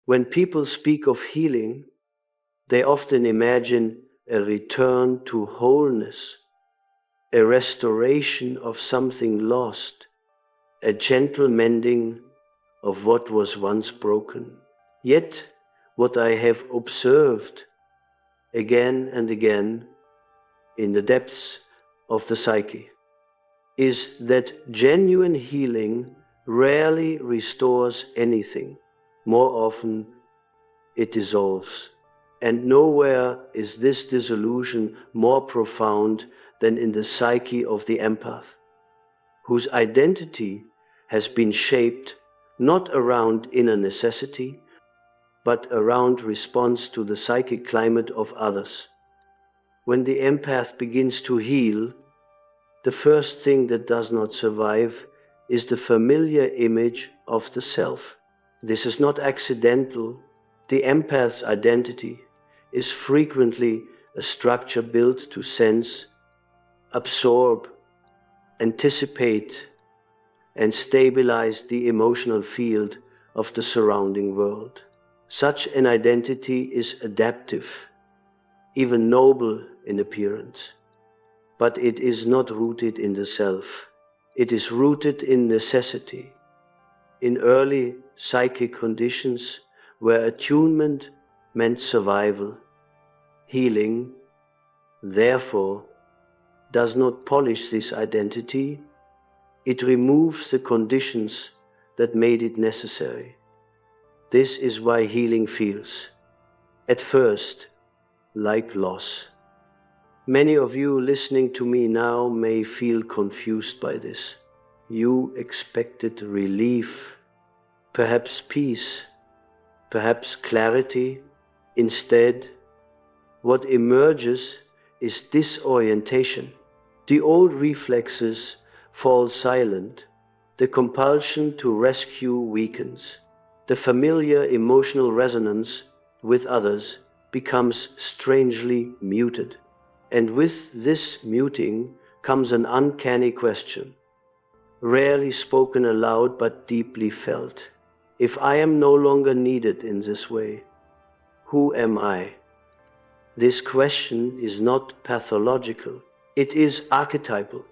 When people speak of healing, they often imagine a return to wholeness, a restoration of something lost, a gentle mending of what was once broken. Yet, what I have observed again and again in the depths of the psyche is that genuine healing rarely restores anything. More often, it dissolves. And nowhere is this dissolution more profound than in the psyche of the empath, whose identity has been shaped not around inner necessity, but around response to the psychic climate of others. When the empath begins to heal, the first thing that does not survive is the familiar image of the self. This is not accidental. The empath's identity is frequently a structure built to sense, absorb, anticipate, and stabilize the emotional field of the surrounding world. Such an identity is adaptive, even noble in appearance, but it is not rooted in the self. It is rooted in necessity, in early psychic conditions where attunement meant survival. Healing, therefore, does not polish this identity. It removes the conditions that made it necessary. This is why healing feels, at first, like loss. Many of you listening to me now may feel confused by this. You expected relief, perhaps peace, perhaps clarity. Instead, what emerges is disorientation. The old reflexes fall silent. The compulsion to rescue weakens. The familiar emotional resonance with others becomes strangely muted. And with this muting comes an uncanny question, rarely spoken aloud but deeply felt. If I am no longer needed in this way, who am I? This question is not pathological. It is archetypal.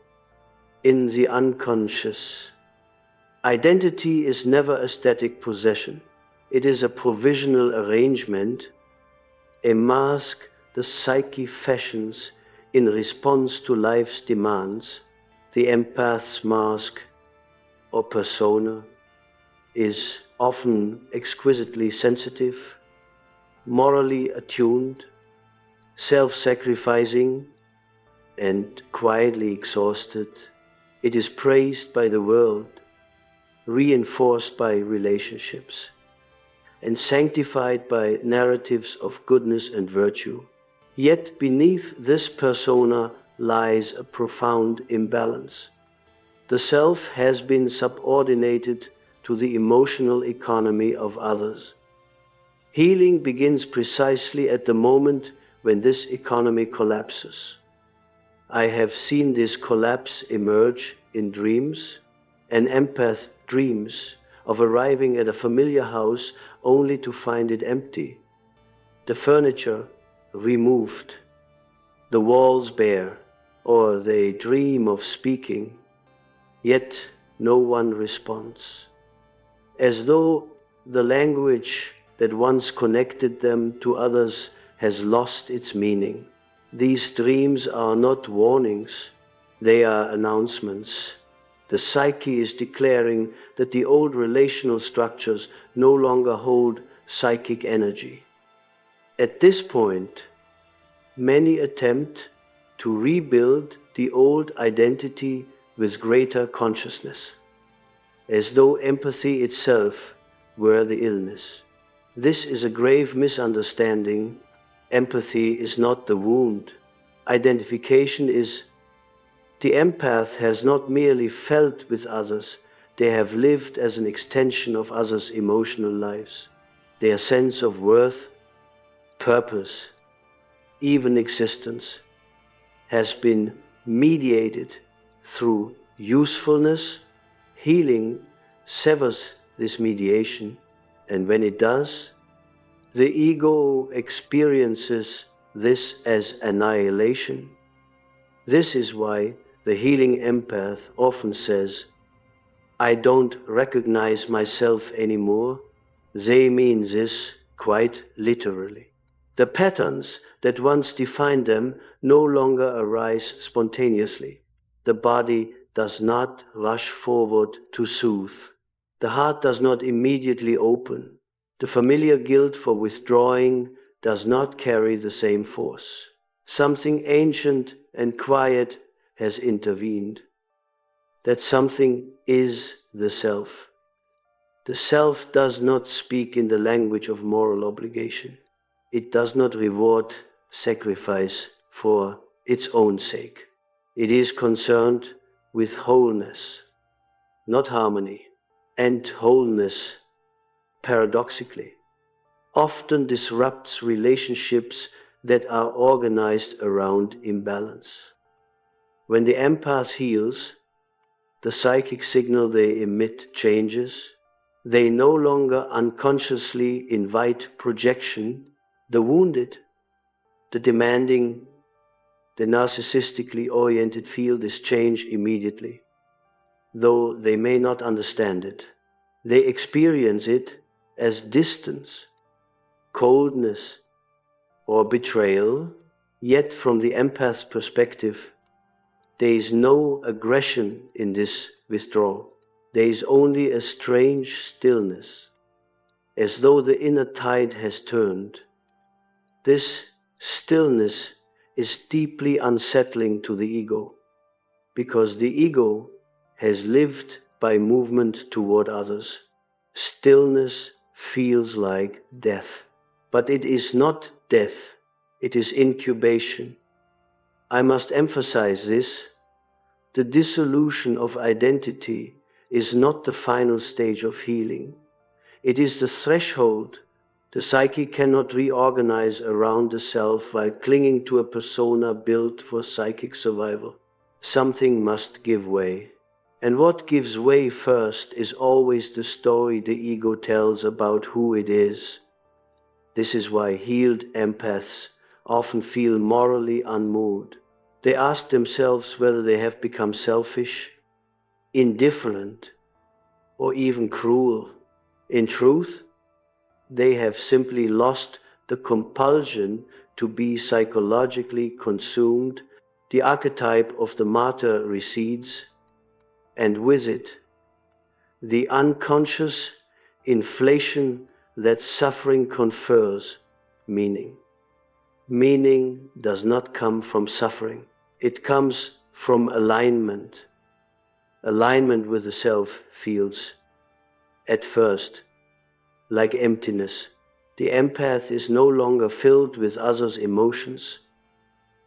In the unconscious, identity is never a static possession. It is a provisional arrangement, a mask the psyche fashions in response to life's demands. The empath's mask or persona is often exquisitely sensitive, morally attuned, self-sacrificing, and quietly exhausted. It is praised by the world, reinforced by relationships, and sanctified by narratives of goodness and virtue. Yet beneath this persona lies a profound imbalance. The self has been subordinated to the emotional economy of others. Healing begins precisely at the moment when this economy collapses. I have seen this collapse emerge in dreams. An empath dreams of arriving at a familiar house only to find it empty, the furniture removed, the walls bare, or they dream of speaking, yet no one responds, as though the language that once connected them to others has lost its meaning. These dreams are not warnings, they are announcements. The psyche is declaring that the old relational structures no longer hold psychic energy. At this point, many attempt to rebuild the old identity with greater consciousness, as though empathy itself were the illness. This is a grave misunderstanding. Empathy is not the wound. Identification is. The empath has not merely felt with others, they have lived as an extension of others' emotional lives. Their sense of worth, purpose, even existence, has been mediated through usefulness. Healing severs this mediation, and when it does, The ego experiences this as annihilation. This is why the healing empath often says, "I don't recognize myself anymore." They mean this quite literally. The patterns that once defined them no longer arise spontaneously. The body does not rush forward to soothe. The heart does not immediately open. The familiar guilt for withdrawing does not carry the same force. Something ancient and quiet has intervened. That something is the self. The self does not speak in the language of moral obligation. It does not reward sacrifice for its own sake. It is concerned with wholeness, not harmony. And wholeness, paradoxically, often disrupts relationships that are organized around imbalance. When the empath heals, the psychic signal they emit changes. They no longer unconsciously invite projection. The wounded, the demanding, the narcissistically oriented feel this change immediately. Though they may not understand it, they experience it as distance, coldness, or betrayal. Yet from the empath's perspective, there is no aggression in this withdrawal. There is only a strange stillness, as though the inner tide has turned. This stillness is deeply unsettling to the ego, because the ego has lived by movement toward others. Stillness feels like death, but it is not death, it is incubation. I must emphasize this. The dissolution of identity is not the final stage of healing. It is the threshold. The psyche cannot reorganize around the self while clinging to a persona built for psychic survival. Something must give way. And what gives way first is always the story the ego tells about who it is. This is why healed empaths often feel morally unmoved. They ask themselves whether they have become selfish, indifferent, or even cruel. In truth, they have simply lost the compulsion to be psychologically consumed. The archetype of the martyr recedes, and with it, the unconscious inflation that suffering confers meaning. Meaning does not come from suffering. It comes from alignment. Alignment with the self feels, at first, like emptiness. The empath is no longer filled with others' emotions,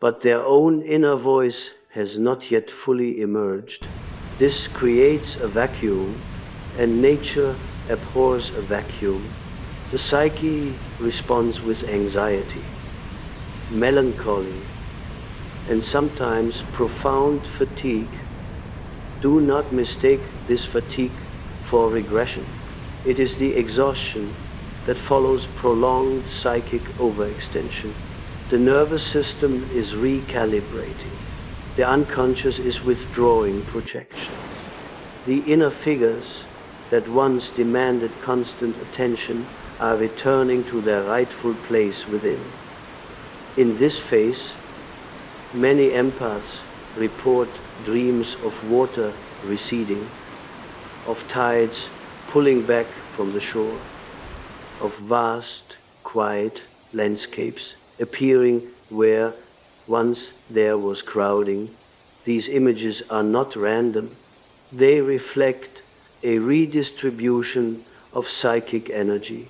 but their own inner voice has not yet fully emerged. This creates a vacuum, and nature abhors a vacuum. The psyche responds with anxiety, melancholy, and sometimes profound fatigue. Do not mistake this fatigue for regression. It is the exhaustion that follows prolonged psychic overextension. The nervous system is recalibrating. The unconscious is withdrawing projections. The inner figures that once demanded constant attention are returning to their rightful place within. In this phase, many empaths report dreams of water receding, of tides pulling back from the shore, of vast, quiet landscapes appearing where once there was crowding. These images are not random. They reflect a redistribution of psychic energy.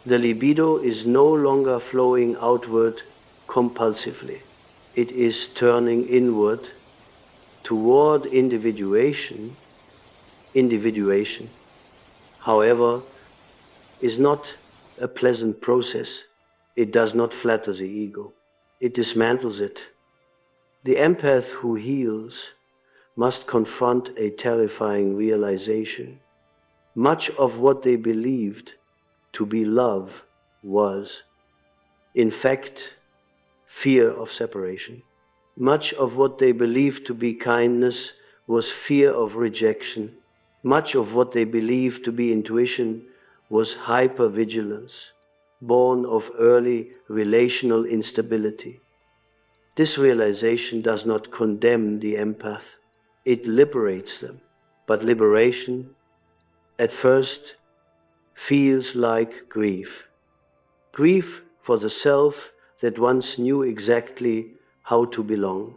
The libido is no longer flowing outward compulsively. It is turning inward toward individuation. Individuation, however, is not a pleasant process. It does not flatter the ego. It dismantles it. The empath who heals must confront a terrifying realization. Much of what they believed to be love was in fact, fear of separation. Much of what they believed to be kindness was fear of rejection. Much of what they believed to be intuition was hypervigilance, born of early relational instability. This realization does not condemn the empath, it liberates them. But liberation, at first, feels like grief. Grief for the self that once knew exactly how to belong.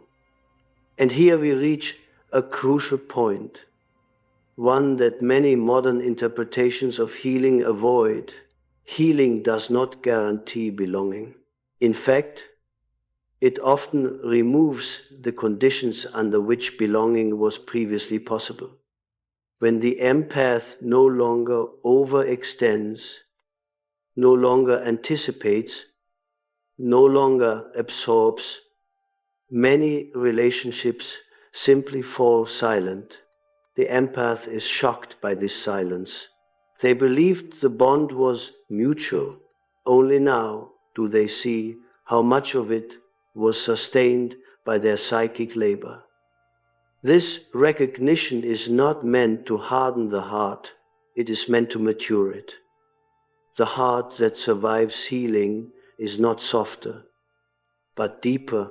And here we reach a crucial point, one that many modern interpretations of healing avoid. Healing does not guarantee belonging. In fact, it often removes the conditions under which belonging was previously possible. When the empath no longer overextends, no longer anticipates, no longer absorbs, many relationships simply fall silent. The empath is shocked by this silence. They believed the bond was mutual. Only now do they see how much of it was sustained by their psychic labor. This recognition is not meant to harden the heart, it is meant to mature it. The heart that survives healing is not softer, but deeper.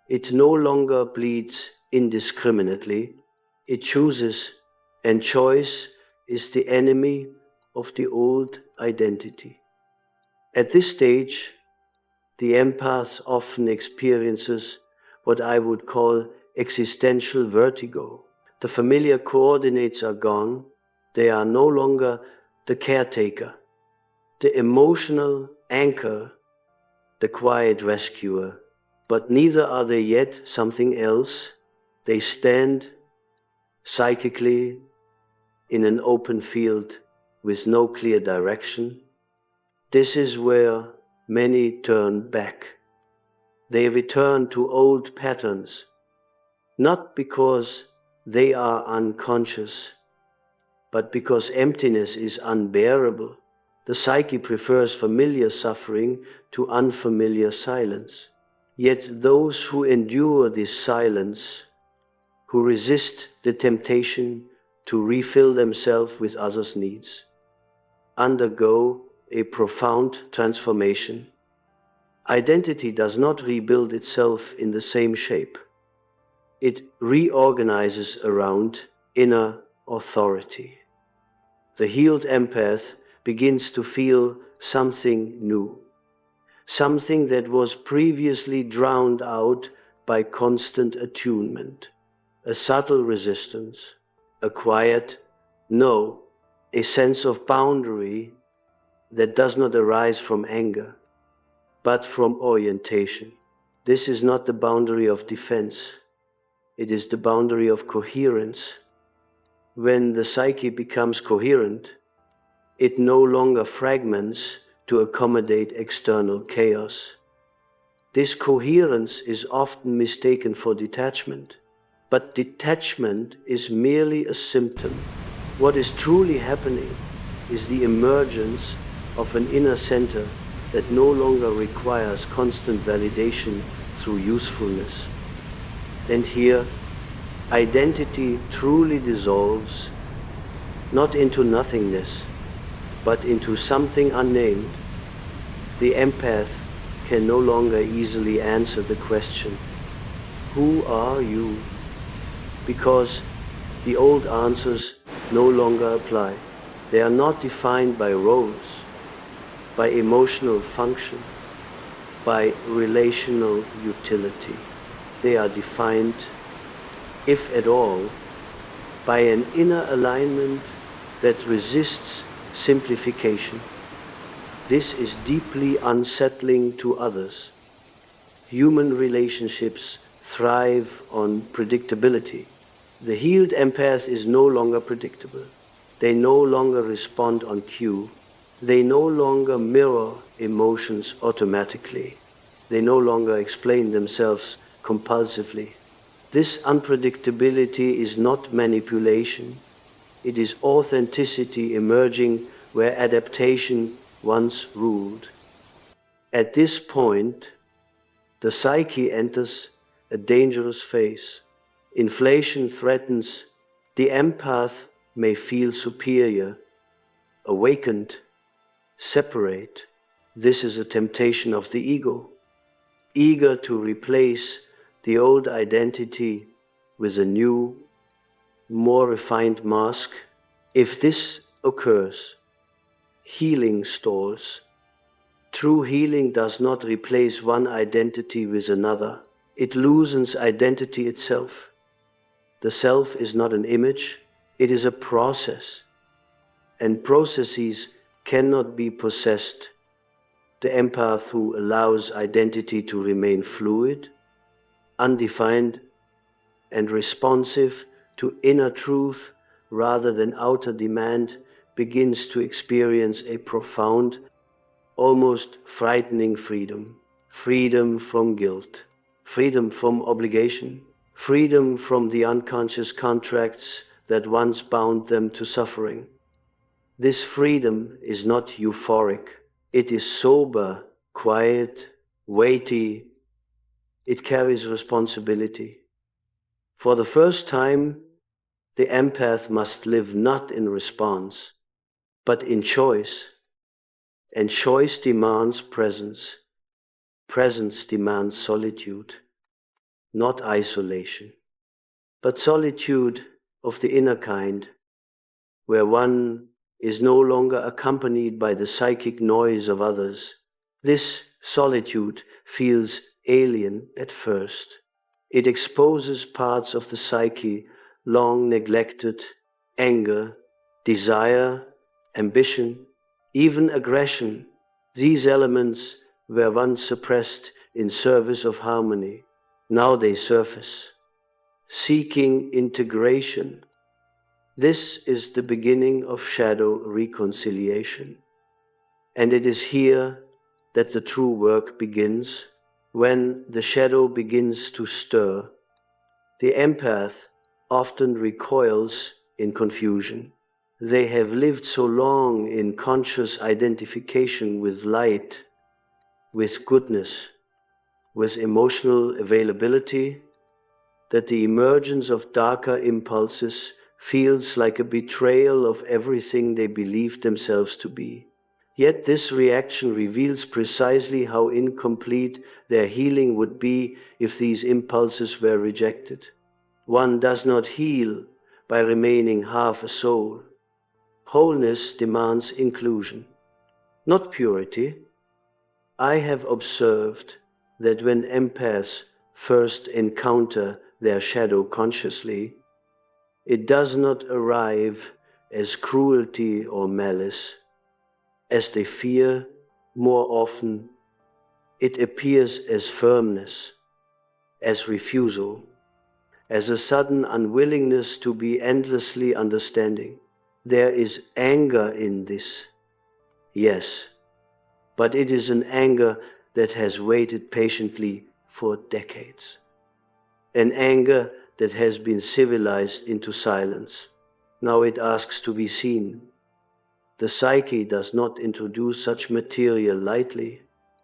It no longer bleeds indiscriminately, it chooses, and choice is the enemy of the old identity. At this stage, the empath often experiences what I would call existential vertigo. The familiar coordinates are gone. They are no longer the caretaker, the emotional anchor, the quiet rescuer. But neither are they yet something else. They stand psychically in an open field with no clear direction. This is where many turn back. They return to old patterns, not because they are unconscious, but because emptiness is unbearable. The psyche prefers familiar suffering to unfamiliar silence. Yet those who endure this silence, who resist the temptation to refill themselves with others' needs, undergo a profound transformation. Identity does not rebuild itself in the same shape. It reorganizes around inner authority. The healed empath begins to feel something new, something that was previously drowned out by constant attunement, a subtle resistance, a quiet no, a sense of boundary that does not arise from anger, but from orientation. This is not the boundary of defense. It is the boundary of coherence. When the psyche becomes coherent, it no longer fragments to accommodate external chaos. This coherence is often mistaken for detachment, but detachment is merely a symptom. What is truly happening is the emergence of an inner center that no longer requires constant validation through usefulness. And here, identity truly dissolves, not into nothingness, but into something unnamed. The empath can no longer easily answer the question, who are you? Because the old answers no longer apply. They are not defined by roles, by emotional function, by relational utility. They are defined, if at all, by an inner alignment that resists simplification. This is deeply unsettling to others. Human relationships thrive on predictability. The healed empath is no longer predictable. They no longer respond on cue. They no longer mirror emotions automatically. They no longer explain themselves compulsively. This unpredictability is not manipulation. It is authenticity emerging where adaptation once ruled. At this point, the psyche enters a dangerous phase. Inflation threatens. The empath may feel superior, awakened, separate. This is a temptation of the ego, eager to replace the old identity with a new, more refined mask. If this occurs, healing stalls. True healing does not replace one identity with another. It loosens identity itself. The self is not an image, it is a process, and processes cannot be possessed. The empath who allows identity to remain fluid, undefined, and responsive to inner truth rather than outer demand begins to experience a profound, almost frightening freedom. Freedom from guilt, freedom from obligation, freedom from the unconscious contracts that once bound them to suffering. This freedom is not euphoric. It is sober, quiet, weighty. It carries responsibility. For the first time, the empath must live not in response, but in choice. And choice demands presence. Presence demands solitude, not isolation, but solitude of the inner kind, where one is no longer accompanied by the psychic noise of others. This solitude feels alien at first. It exposes parts of the psyche long neglected: anger, desire, ambition, even aggression. These elements were once suppressed in service of harmony. Now they surface, seeking integration. This is the beginning of shadow reconciliation. And it is here that the true work begins, when the shadow begins to stir. The empath often recoils in confusion. They have lived so long in conscious identification with light, with goodness, with emotional availability, that the emergence of darker impulses feels like a betrayal of everything they believed themselves to be. Yet this reaction reveals precisely how incomplete their healing would be if these impulses were rejected. One does not heal by remaining half a soul. Wholeness demands inclusion, not purity. I have observed that when empaths first encounter their shadow consciously, it does not arrive as cruelty or malice. As they fear, more often, it appears as firmness, as refusal, as a sudden unwillingness to be endlessly understanding. There is anger in this, yes, but it is an anger that has waited patiently for decades. An anger that has been civilized into silence. Now it asks to be seen. The psyche does not introduce such material lightly.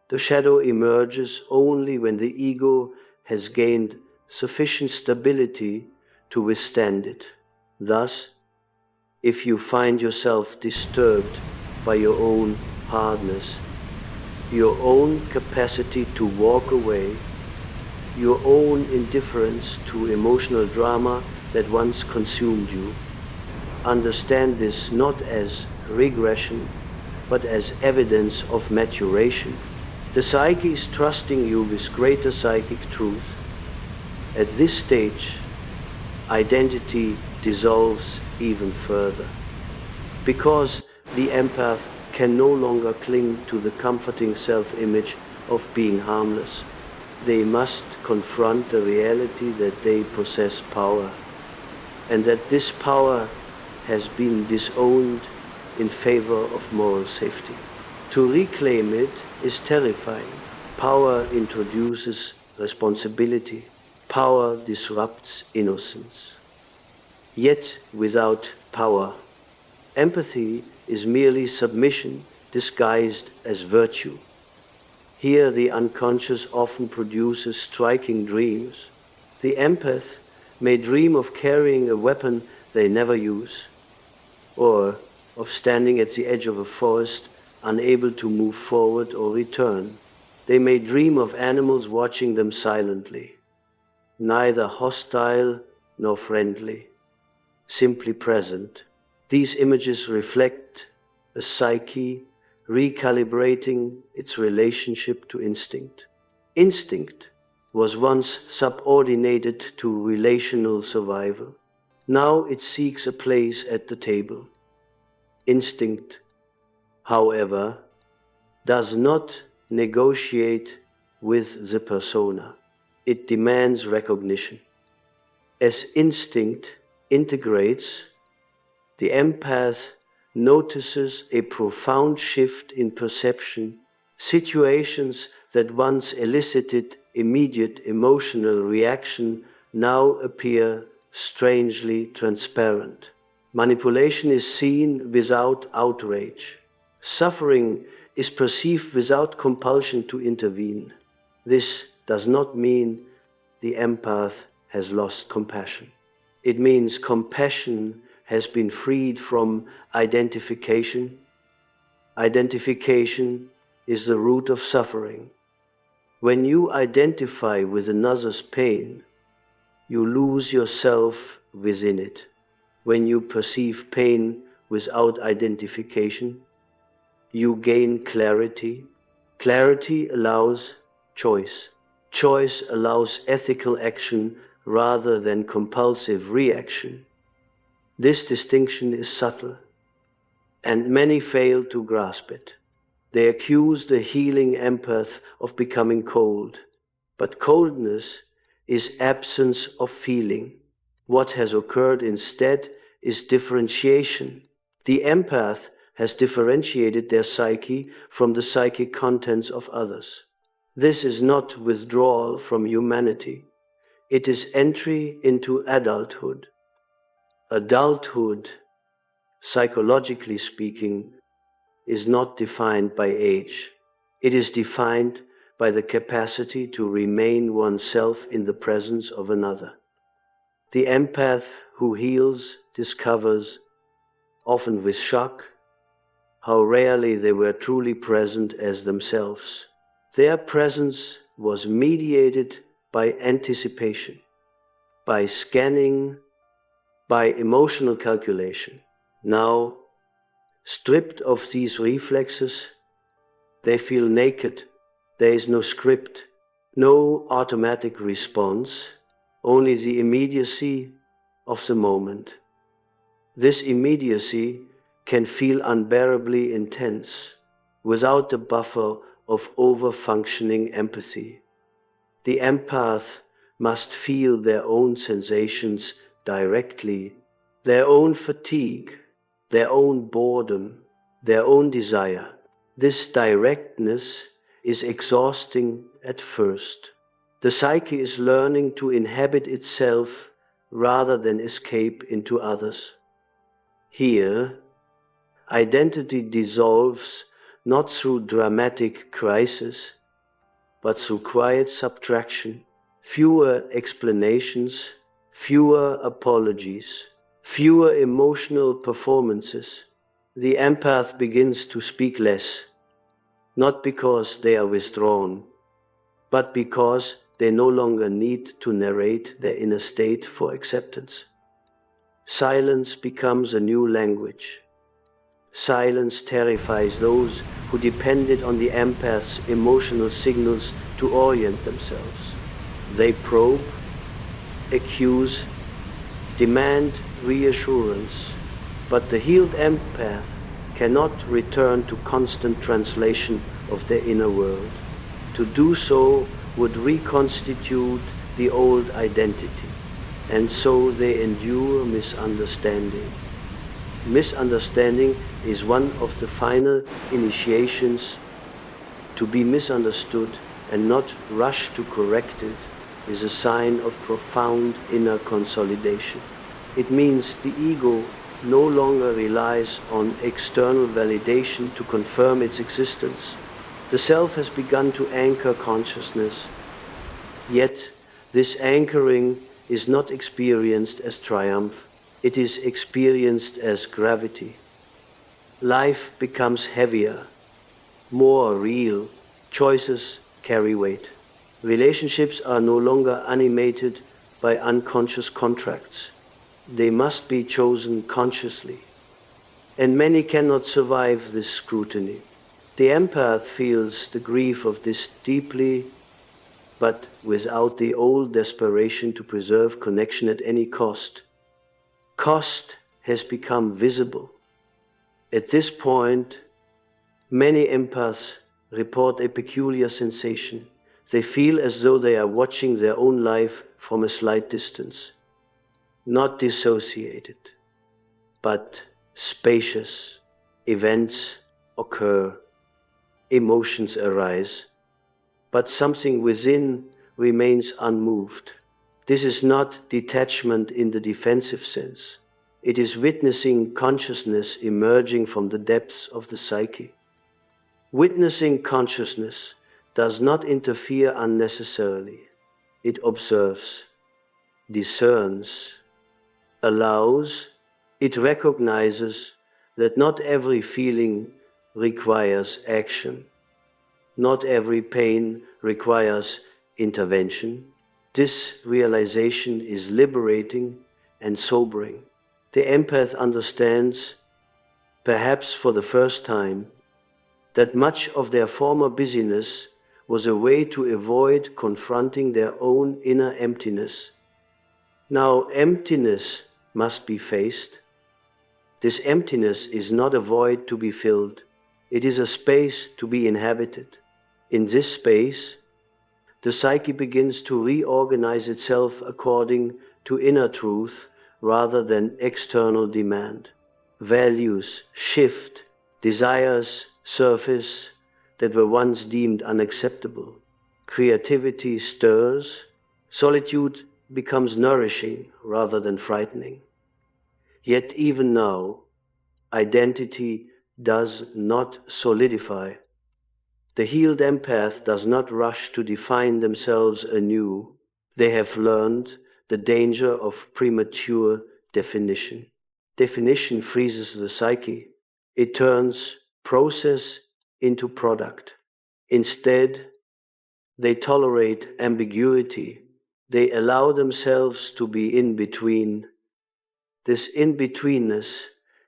The shadow emerges only when the ego has gained sufficient stability to withstand it. Thus, if you find yourself disturbed by your own hardness, your own capacity to walk away, your own indifference to emotional drama that once consumed you, understand this not as regression, but as evidence of maturation. The psyche is trusting you with greater psychic truth. At this stage, identity dissolves even further, because the empath can no longer cling to the comforting self-image of being harmless. They must confront the reality that they possess power, and that this power has been disowned in favor of moral safety. To reclaim it is terrifying. Power introduces responsibility. Power disrupts innocence. Yet without power, empathy is merely submission disguised as virtue. Here the unconscious often produces striking dreams. The empath may dream of carrying a weapon they never use, or of standing at the edge of a forest, unable to move forward or return. They may dream of animals watching them silently, neither hostile nor friendly, simply present. These images reflect a psyche recalibrating its relationship to instinct. Instinct was once subordinated to relational survival. Now it seeks a place at the table. Instinct, however, does not negotiate with the persona. It demands recognition. As instinct integrates, the empath notices a profound shift in perception. Situations that once elicited immediate emotional reaction now appear strangely transparent. Manipulation is seen without outrage. Suffering is perceived without compulsion to intervene. This does not mean the empath has lost compassion. It means compassion has been freed from identification. Identification is the root of suffering. When you identify with another's pain, you lose yourself within it. When you perceive pain without identification, you gain clarity. Clarity allows choice. Choice allows ethical action rather than compulsive reaction. This distinction is subtle, and many fail to grasp it. They accuse the healing empath of becoming cold, but coldness is absence of feeling. What has occurred instead is differentiation. The empath has differentiated their psyche from the psychic contents of others. This is not withdrawal from humanity. It is entry into adulthood. Adulthood, psychologically speaking, is not defined by age. It is defined by the capacity to remain oneself in the presence of another. The empath who heals discovers, often with shock, how rarely they were truly present as themselves. Their presence was mediated by anticipation, by scanning, by emotional calculation. Now, stripped of these reflexes, they feel naked. There is no script, no automatic response, only the immediacy of the moment. This immediacy can feel unbearably intense without the buffer of over-functioning empathy. The empath must feel their own sensations directly, their own fatigue, their own boredom, their own desire. This directness is exhausting at first. The psyche is learning to inhabit itself rather than escape into others. Here, identity dissolves not through dramatic crisis, but through quiet subtraction, fewer explanations, fewer apologies, fewer emotional performances. The empath begins to speak less, not because they are withdrawn, but because they no longer need to narrate their inner state for acceptance. Silence becomes a new language. Silence terrifies those who depended on the empath's emotional signals to orient themselves. They probe, accuse, demand reassurance, but the healed empath cannot return to constant translation of their inner world. To do so would reconstitute the old identity, and so they endure misunderstanding. Misunderstanding is one of the final initiations. To be misunderstood and not rush to correct it is a sign of profound inner consolidation. It means the ego no longer relies on external validation to confirm its existence. The self has begun to anchor consciousness, yet this anchoring is not experienced as triumph, it is experienced as gravity. Life becomes heavier, more real, choices carry weight. Relationships are no longer animated by unconscious contracts. They must be chosen consciously. And many cannot survive this scrutiny. The empath feels the grief of this deeply, but without the old desperation to preserve connection at any cost. Cost has become visible. At this point, many empaths report a peculiar sensation. They feel as though they are watching their own life from a slight distance, not dissociated, but spacious. Events occur, emotions arise, but something within remains unmoved. This is not detachment in the defensive sense. It is witnessing consciousness emerging from the depths of the psyche. Witnessing consciousness does not interfere unnecessarily. It observes, discerns, allows, it recognizes that not every feeling requires action. Not every pain requires intervention. This realization is liberating and sobering. The empath understands, perhaps for the first time, that much of their former busyness was a way to avoid confronting their own inner emptiness. Now emptiness must be faced. This emptiness is not a void to be filled. It is a space to be inhabited. In this space, the psyche begins to reorganize itself according to inner truth rather than external demand. Values shift, desires surface that were once deemed unacceptable. Creativity stirs, solitude becomes nourishing rather than frightening. Yet even now, identity does not solidify. The healed empath does not rush to define themselves anew. They have learned the danger of premature definition. Definition freezes the psyche. It turns process into product. Instead, they tolerate ambiguity. They allow themselves to be in between. This in-betweenness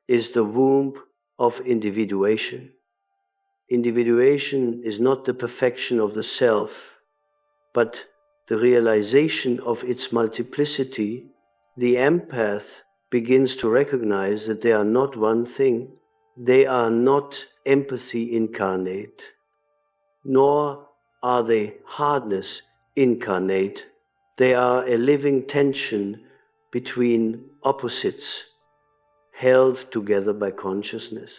is the womb of individuation. Individuation is not the perfection of the self, but the realization of its multiplicity. The empath begins to recognize that they are not one thing. They are not empathy incarnate, nor are they hardness incarnate. They are a living tension between opposites, held together by consciousness.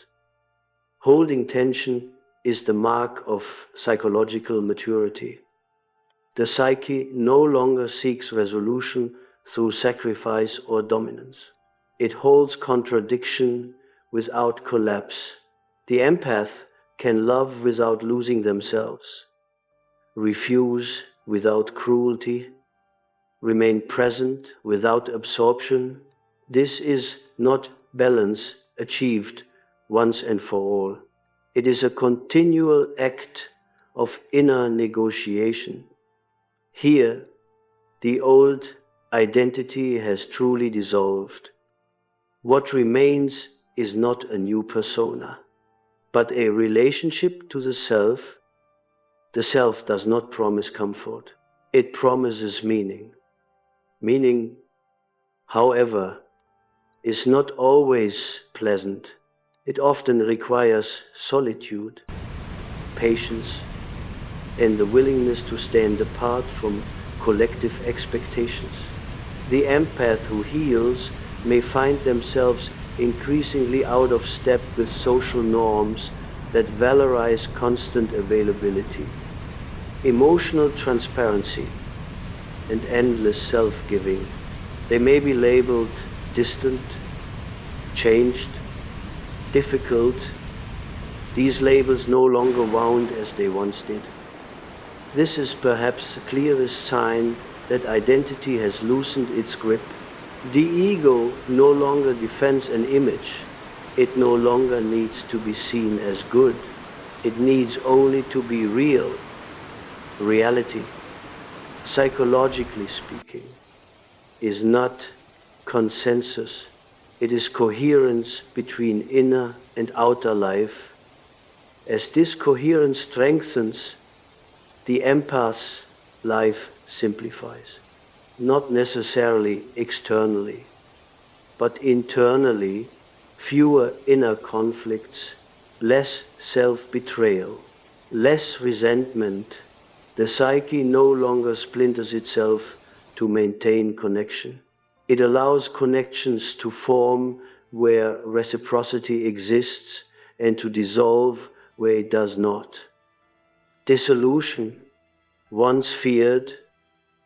Holding tension is the mark of psychological maturity. The psyche no longer seeks resolution through sacrifice or dominance. It holds contradiction without collapse. The empath can love without losing themselves, refuse without cruelty, remain present without absorption. This is not balance achieved once and for all. It is a continual act of inner negotiation. Here, the old identity has truly dissolved. What remains is not a new persona, but a relationship to the self. The self does not promise comfort. It promises meaning. Meaning, however, is not always pleasant. It often requires solitude, patience, and the willingness to stand apart from collective expectations. The empath who heals may find themselves increasingly out of step with social norms that valorize constant availability, emotional transparency, and endless self-giving. They may be labeled distant, changed, difficult, These labels no longer wound as they once did. This is perhaps the clearest sign that identity has loosened its grip. The ego no longer defends an image. It no longer needs to be seen as good. It needs only to be real. Reality, psychologically speaking, is not consensus. It is coherence between inner and outer life. As this coherence strengthens, the empath's life simplifies. Not necessarily externally, but internally, fewer inner conflicts, less self-betrayal, less resentment. The psyche no longer splinters itself to maintain connection. It allows connections to form where reciprocity exists and to dissolve where it does not. Dissolution, once feared,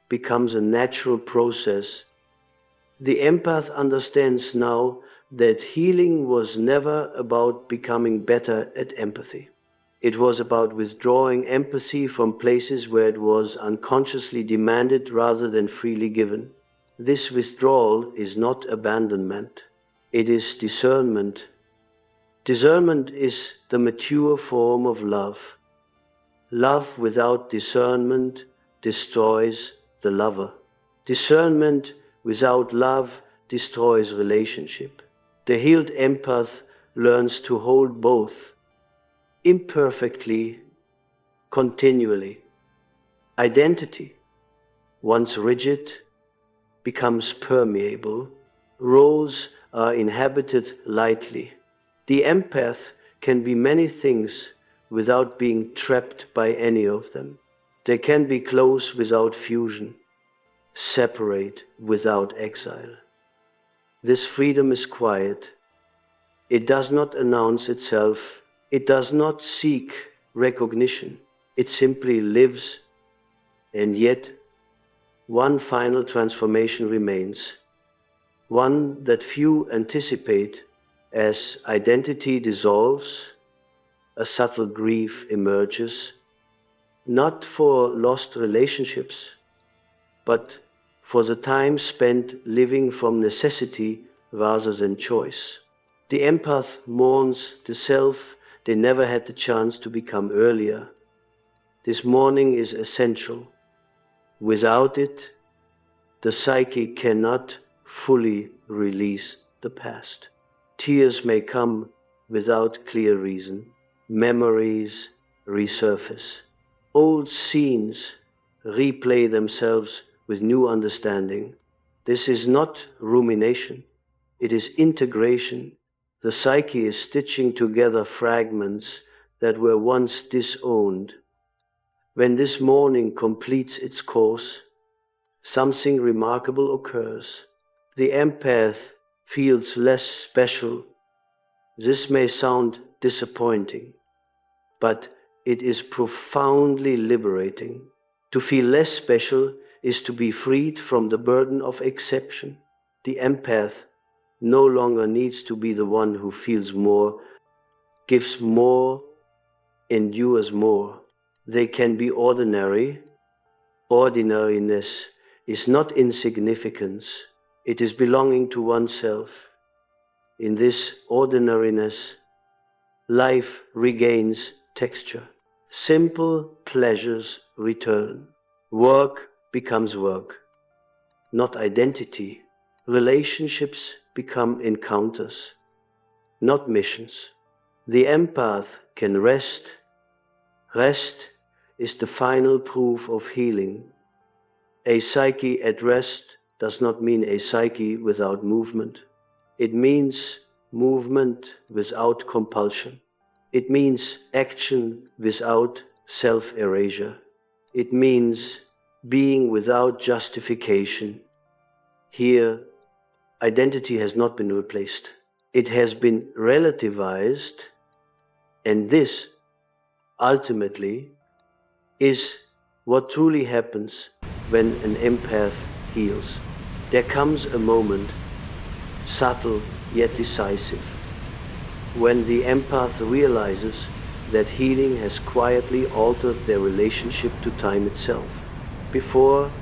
becomes a natural process. The empath understands now that healing was never about becoming better at empathy. It was about withdrawing empathy from places where it was unconsciously demanded rather than freely given. This withdrawal is not abandonment. It is discernment. Discernment is the mature form of love. Love without discernment destroys the lover. Discernment without love destroys relationship. The healed empath learns to hold both, imperfectly, continually. Identity, once rigid, becomes permeable. Roles are inhabited lightly. The empath can be many things without being trapped by any of them. They can be close without fusion, separate without exile. This freedom is quiet. It does not announce itself. It does not seek recognition. It simply lives, and yet one final transformation remains, one that few anticipate. As identity dissolves, a subtle grief emerges, not for lost relationships, but for the time spent living from necessity rather than choice. The empath mourns the self they never had the chance to become earlier. This mourning is essential. Without it, the psyche cannot fully release the past. Tears may come without clear reason. Memories resurface. Old scenes replay themselves with new understanding. This is not rumination. It is integration. The psyche is stitching together fragments that were once disowned. When this mourning completes its course, something remarkable occurs. The empath feels less special. This may sound disappointing, but it is profoundly liberating. To feel less special is to be freed from the burden of exception. The empath no longer needs to be the one who feels more, gives more, endures more. They can be ordinary. Ordinariness is not insignificance. It is belonging to oneself. In this ordinariness, life regains texture. Simple pleasures return. Work becomes work, not identity. Relationships become encounters, not missions. The empath can rest. Rest is the final proof of healing. A psyche at rest does not mean a psyche without movement. It means movement without compulsion. It means action without self-erasure. It means being without justification. Here, identity has not been replaced. It has been relativized, and this, ultimately, is what truly happens when an empath heals. There comes a moment, subtle yet decisive, when the empath realizes that healing has quietly altered their relationship to time itself. Before,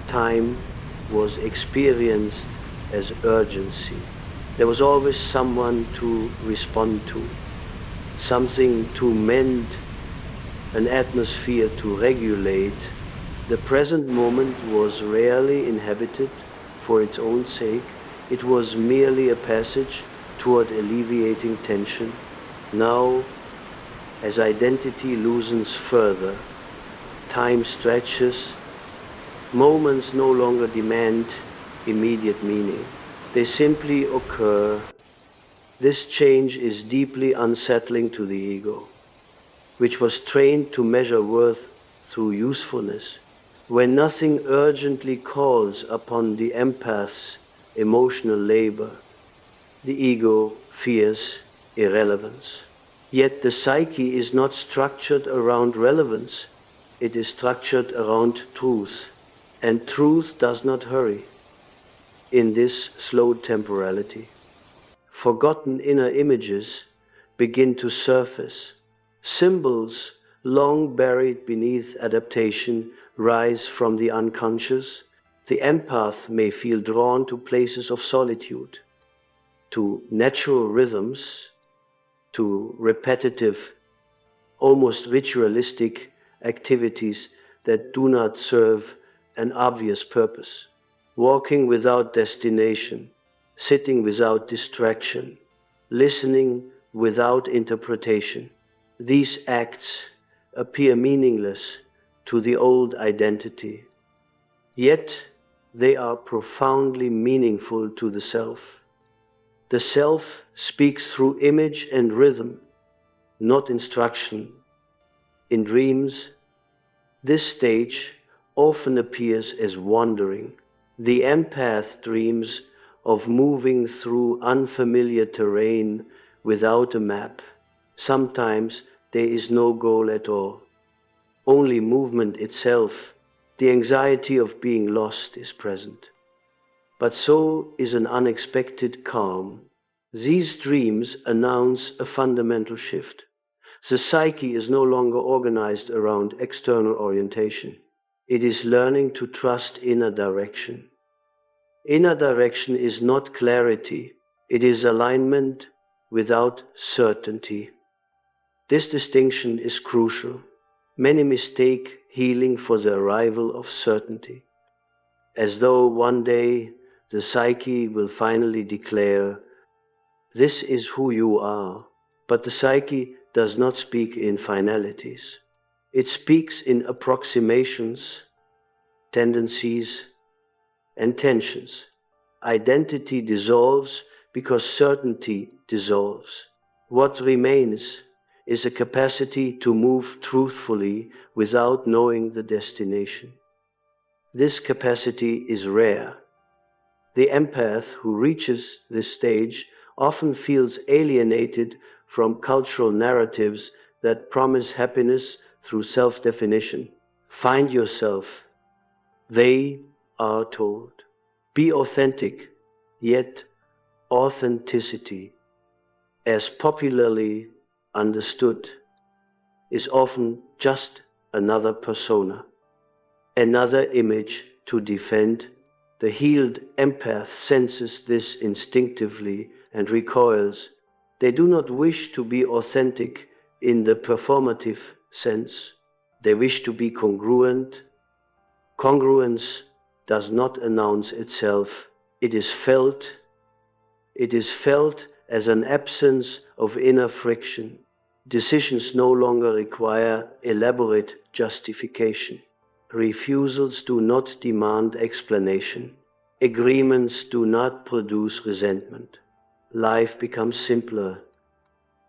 time was experienced as urgency. There was always someone to respond to, something to mend, an atmosphere to regulate. The present moment was rarely inhabited for its own sake. It was merely a passage toward alleviating tension. Now, as identity loosens further, time stretches, moments no longer demand immediate meaning. They simply occur. This change is deeply unsettling to the ego, which was trained to measure worth through usefulness. When nothing urgently calls upon the empath's emotional labor, the ego fears irrelevance. Yet the psyche is not structured around relevance. It is structured around truth, and truth does not hurry in this slow temporality. Forgotten inner images begin to surface. Symbols long buried beneath adaptation rise from the unconscious. The empath may feel drawn to places of solitude, to natural rhythms, to repetitive, almost ritualistic activities that do not serve an obvious purpose. Walking without destination, sitting without distraction, listening without interpretation. These acts appear meaningless to the old identity, yet they are profoundly meaningful to the self. The self speaks through image and rhythm, not instruction. In dreams, this stage often appears as wandering. The empath dreams of moving through unfamiliar terrain without a map. Sometimes there is no goal at all, only movement itself. The anxiety of being lost is present. But so is an unexpected calm. These dreams announce a fundamental shift. The psyche is no longer organized around external orientation. It is learning to trust inner direction. Inner direction is not clarity, it is alignment without certainty. This distinction is crucial. Many mistake healing for the arrival of certainty, as though one day the psyche will finally declare, "This is who you are." But the psyche does not speak in finalities. It speaks in approximations, tendencies, and tensions. Identity dissolves because certainty dissolves. What remains is a capacity to move truthfully without knowing the destination. This capacity is rare. The empath who reaches this stage often feels alienated from cultural narratives that promise happiness through self-definition. Find yourself, they are told. Be authentic, yet authenticity, as popularly understood, is often just another persona, another image to defend. The healed empath senses this instinctively and recoils. They do not wish to be authentic in the performative sense. They wish to be congruent. Congruence does not announce itself. It is felt. It is felt as an absence of inner friction. Decisions no longer require elaborate justification. Refusals do not demand explanation. Agreements do not produce resentment. Life becomes simpler,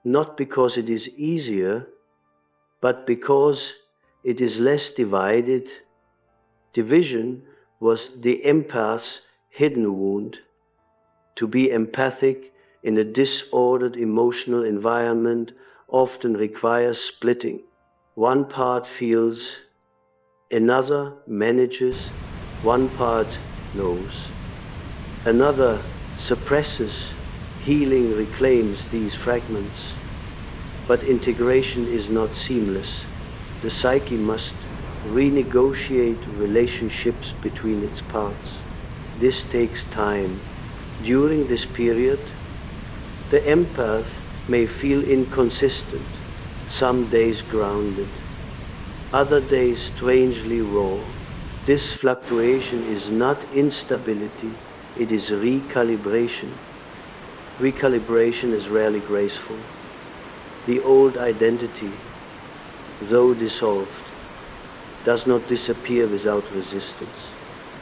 not because it is easier, but because it is less divided. Division was the empath's hidden wound. To be empathic in a disordered emotional environment often requires splitting. One part feels, another manages, one part knows. Another suppresses. Healing reclaims these fragments. But integration is not seamless. The psyche must renegotiate relationships between its parts. This takes time. During this period, the empath may feel inconsistent, some days grounded, other days strangely raw. This fluctuation is not instability, it is recalibration. Recalibration is rarely graceful. The old identity, though dissolved, does not disappear without resistance.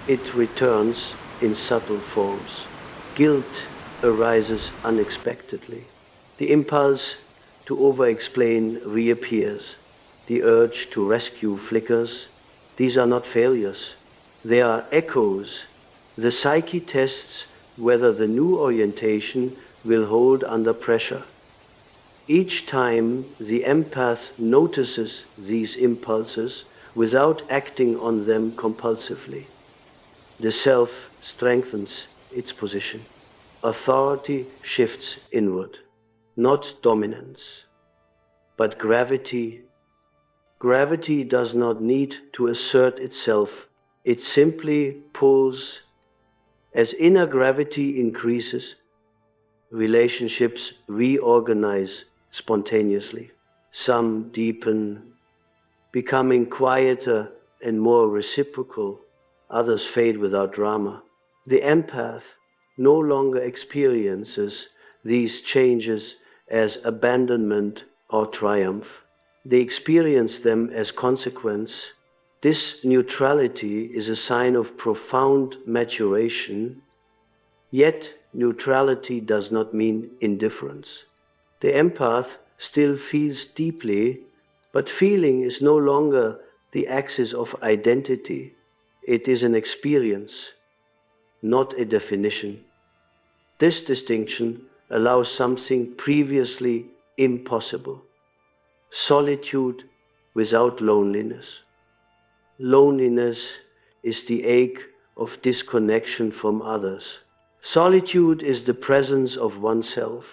It returns in subtle forms. Guilt arises unexpectedly. The impulse to over-explain reappears. The urge to rescue flickers. These are not failures. They are echoes. The psyche tests whether the new orientation will hold under pressure. Each time the empath notices these impulses without acting on them compulsively, the self strengthens its position. Authority shifts inward, not dominance, but gravity. Gravity does not need to assert itself. It simply pulls. As inner gravity increases, relationships reorganize spontaneously. Some deepen, becoming quieter and more reciprocal. Others fade without drama. The empath no longer experiences these changes as abandonment or triumph. They experience them as consequence. This neutrality is a sign of profound maturation, yet neutrality does not mean indifference. The empath still feels deeply, but feeling is no longer the axis of identity. It is an experience, not a definition. This distinction allows something previously impossible: solitude without loneliness. Loneliness is the ache of disconnection from others. Solitude is the presence of oneself.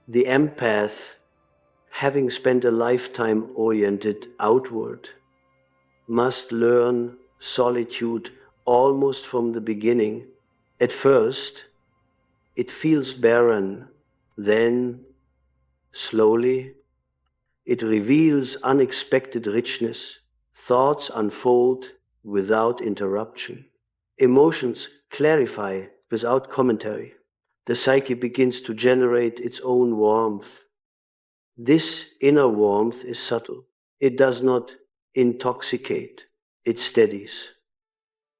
The empath, having spent a lifetime oriented outward, must learn solitude almost from the beginning. At first, it feels barren. Then, slowly, it reveals unexpected richness. Thoughts unfold without interruption. Emotions clarify without commentary. The psyche begins to generate its own warmth. This inner warmth is subtle. It does not intoxicate, it steadies.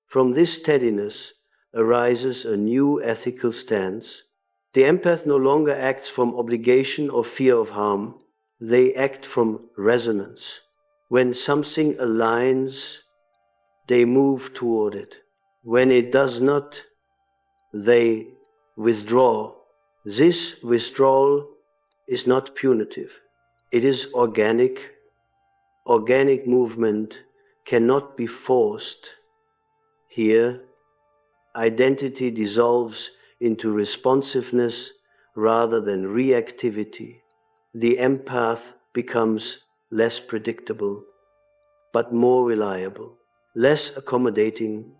From this steadiness arises a new ethical stance. The empath no longer acts from obligation or fear of harm. They act from resonance. When something aligns, they move toward it. When it does not, they withdraw. This withdrawal is not punitive. It is organic. Organic movement cannot be forced. Here, identity dissolves into responsiveness rather than reactivity. The empath becomes less predictable, but more reliable, less accommodating,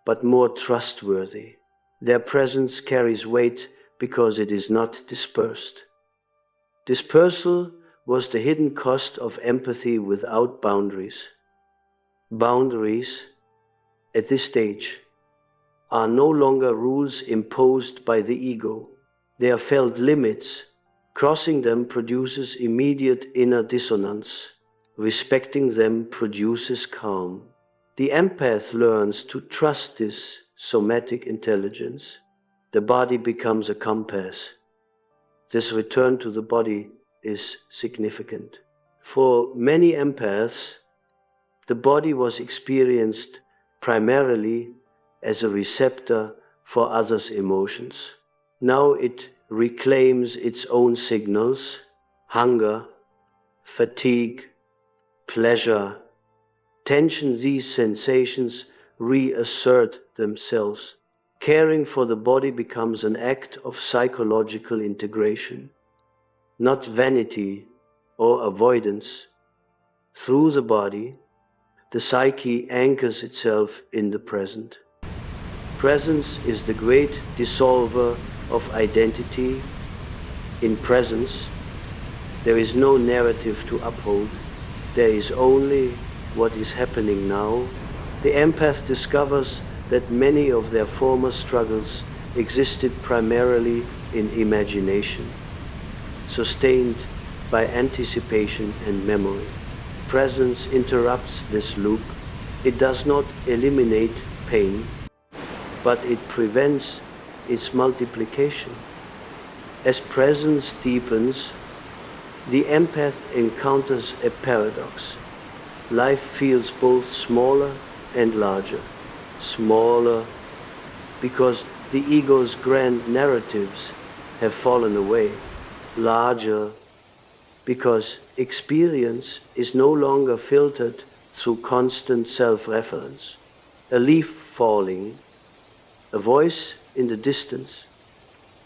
but more trustworthy. Their presence carries weight because it is not dispersed. Dispersal was the hidden cost of empathy without boundaries. Boundaries, at this stage, are no longer rules imposed by the ego. They are felt limits. Crossing them produces immediate inner dissonance. Respecting them produces calm. The empath learns to trust this somatic intelligence. The body becomes a compass. This return to the body is significant. For many empaths, the body was experienced primarily as a receptor for others' emotions. Now it reclaims its own signals: hunger, fatigue, pleasure, tension. These sensations reassert themselves. Caring for the body becomes an act of psychological integration, not vanity or avoidance. Through the body, the psyche anchors itself in the present. Presence is the great dissolver of identity. In presence, there is no narrative to uphold. There is only what is happening now. The empath discovers that many of their former struggles existed primarily in imagination, sustained by anticipation and memory. Presence interrupts this loop. It does not eliminate pain, but it prevents its multiplication. As presence deepens, the empath encounters a paradox. Life feels both smaller and larger. Smaller because the ego's grand narratives have fallen away. Larger because experience is no longer filtered through constant self-reference. A leaf falling, a voice in the distance,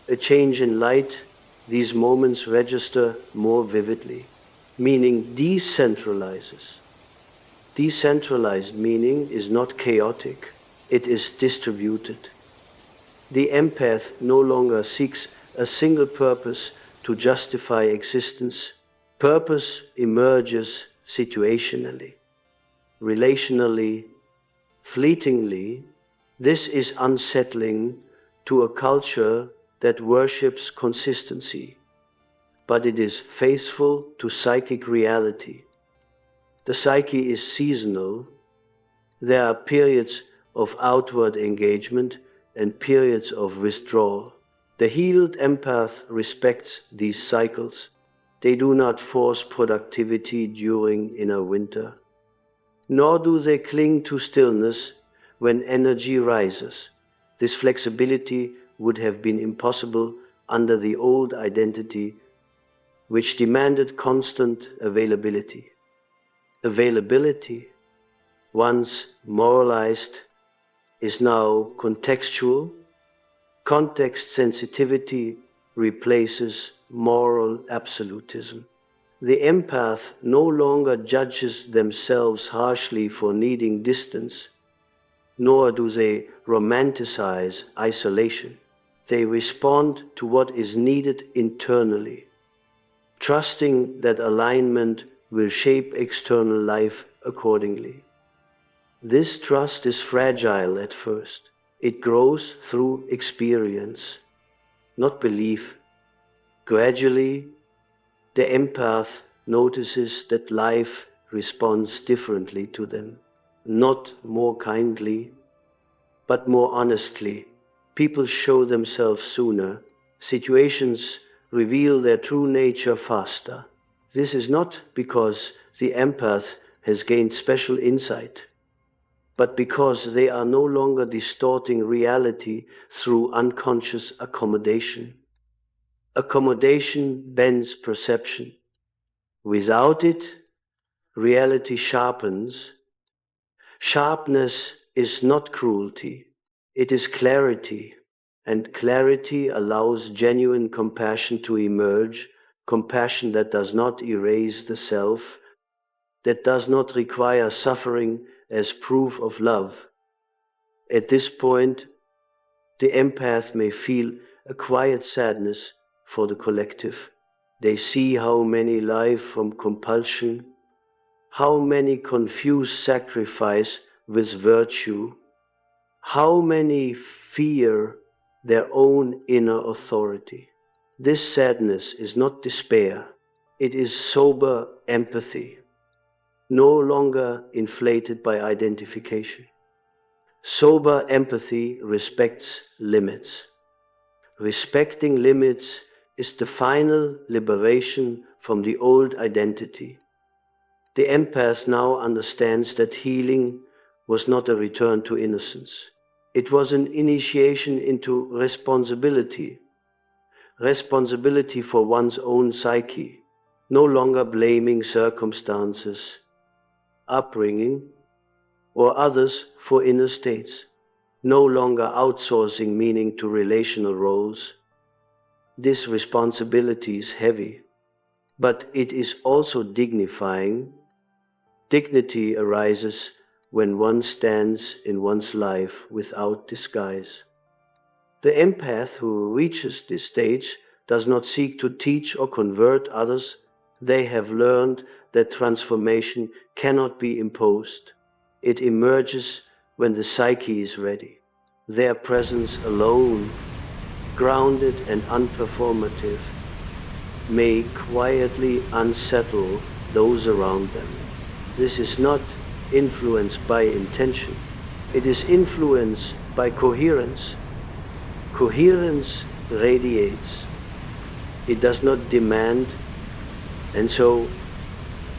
a change in light, these moments register more vividly. Meaning decentralizes. Decentralized meaning is not chaotic, it is distributed. The empath no longer seeks a single purpose to justify existence. Purpose emerges situationally, relationally, fleetingly. This is unsettling to a culture that worships consistency, but it is faithful to psychic reality. The psyche is seasonal. There are periods of outward engagement and periods of withdrawal. The healed empath respects these cycles. They do not force productivity during inner winter, nor do they cling to stillness when energy rises. This flexibility would have been impossible under the old identity, which demanded constant availability. Availability, once moralized, is now contextual. Context sensitivity replaces moral absolutism. The empath no longer judges themselves harshly for needing distance, nor do they romanticize isolation. They respond to what is needed internally, trusting that alignment will shape external life accordingly. This trust is fragile at first. It grows through experience, not belief. Gradually, the empath notices that life responds differently to them, not more kindly, but more honestly. People show themselves sooner. Situations reveal their true nature faster. This is not because the empath has gained special insight, but because they are no longer distorting reality through unconscious accommodation. Accommodation bends perception. Without it, reality sharpens. Sharpness is not cruelty, it is clarity, and clarity allows genuine compassion to emerge, compassion that does not erase the self, that does not require suffering as proof of love. At this point, the empath may feel a quiet sadness for the collective. They see how many live from compulsion, how many confuse sacrifice with virtue, how many fear their own inner authority. This sadness is not despair, it is sober empathy, no longer inflated by identification. Sober empathy respects limits. Respecting limits is the final liberation from the old identity. The empath now understands that healing was not a return to innocence. It was an initiation into responsibility. Responsibility for one's own psyche, no longer blaming circumstances, upbringing, or others for inner states, no longer outsourcing meaning to relational roles. This responsibility is heavy. but it is also dignifying. Dignity arises when one stands in one's life without disguise. The empath who reaches this stage does not seek to teach or convert others. They have learned that transformation cannot be imposed. It emerges when the psyche is ready. Their presence alone, grounded and unperformative, may quietly unsettle those around them. This is not influenced by intention. It is influenced by coherence. Coherence radiates. It does not demand, and so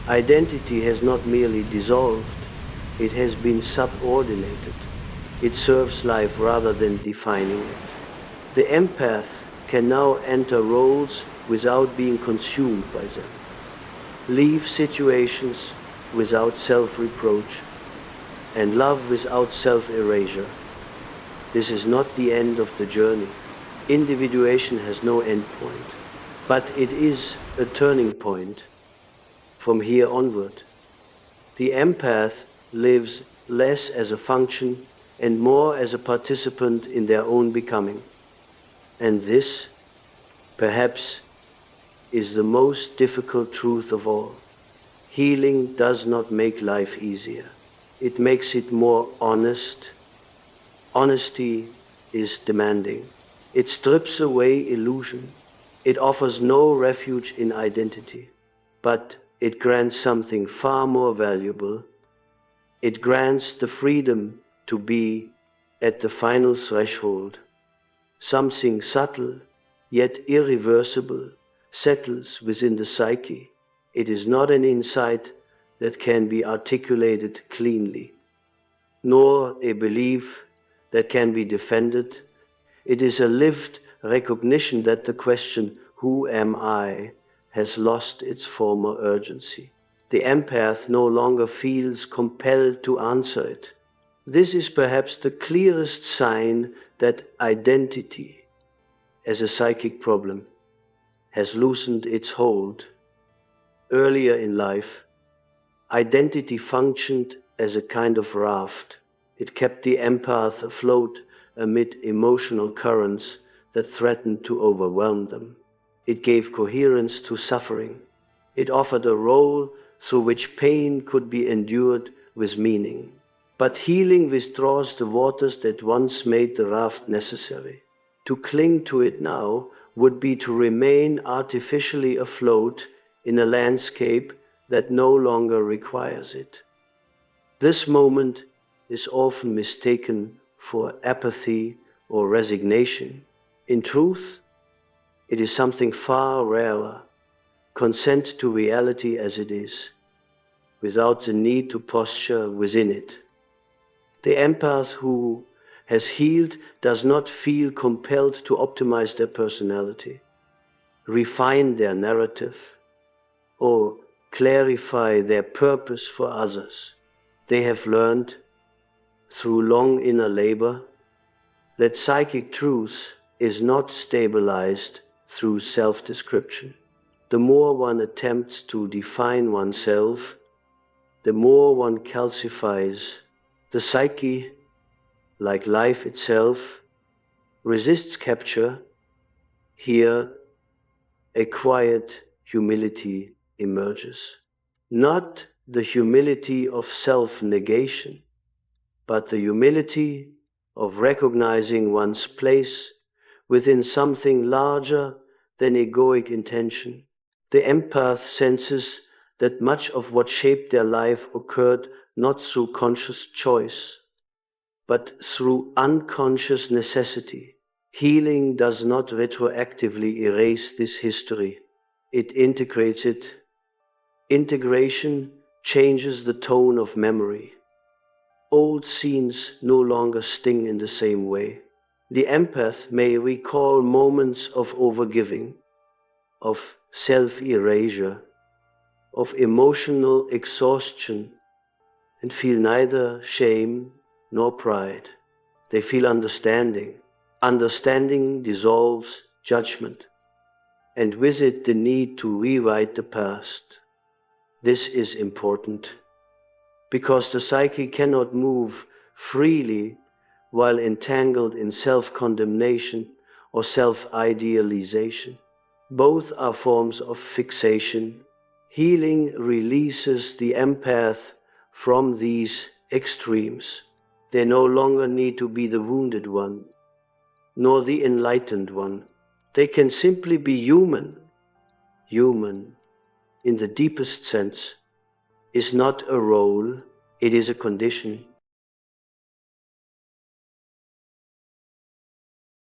identity has not merely dissolved, it has been subordinated. It serves life rather than defining it. The empath can now enter roles without being consumed by them, leave situations without self-reproach, and love without self-erasure. This is not the end of the journey. Individuation has no end point, but it is a turning point from here onward. The empath lives less as a function and more as a participant in their own becoming. And this, perhaps, is the most difficult truth of all. Healing does not make life easier. It makes it more honest. Honesty is demanding. It strips away illusion. It offers no refuge in identity, but it grants something far more valuable. It grants the freedom to be at the final threshold. Something subtle, yet irreversible, settles within the psyche. It is not an insight that can be articulated cleanly, nor a belief that can be defended. It is a lived recognition that the question, "Who am I?" has lost its former urgency. The empath no longer feels compelled to answer it. This is perhaps the clearest sign that identity, as a psychic problem, has loosened its hold. Earlier in life, identity functioned as a kind of raft. It kept the empath afloat amid emotional currents that threatened to overwhelm them. It gave coherence to suffering. It offered a role through which pain could be endured with meaning. But healing withdraws the waters that once made the raft necessary. To cling to it now would be to remain artificially afloat in a landscape that no longer requires it. This moment is often mistaken for apathy or resignation. In truth, it is something far rarer. Consent to reality as it is, without the need to posture within it. The empath who has healed does not feel compelled to optimize their personality, refine their narrative, or clarify their purpose for others. They have learned, through long inner labor, that psychic truth is not stabilized through self-description. The more one attempts to define oneself, the more one calcifies. The psyche, like life itself, resists capture. Here, a quiet humility emerges. Not the humility of self-negation, but the humility of recognizing one's place within something larger than egoic intention. The empath senses that much of what shaped their life occurred not through conscious choice, but through unconscious necessity. Healing does not retroactively erase this history. It integrates it. Integration changes the tone of memory. Old scenes no longer sting in the same way. The empath may recall moments of overgiving, of self-erasure, of emotional exhaustion, and feel neither shame nor pride. They feel understanding. Understanding dissolves judgment. and with it the need to rewrite the past. This is important, because the psyche cannot move freely while entangled in self-condemnation or self-idealization. Both are forms of fixation. Healing releases the empath from these extremes. They no longer need to be the wounded one, nor the enlightened one. They can simply be human. Human, in the deepest sense, is not a role, it is a condition.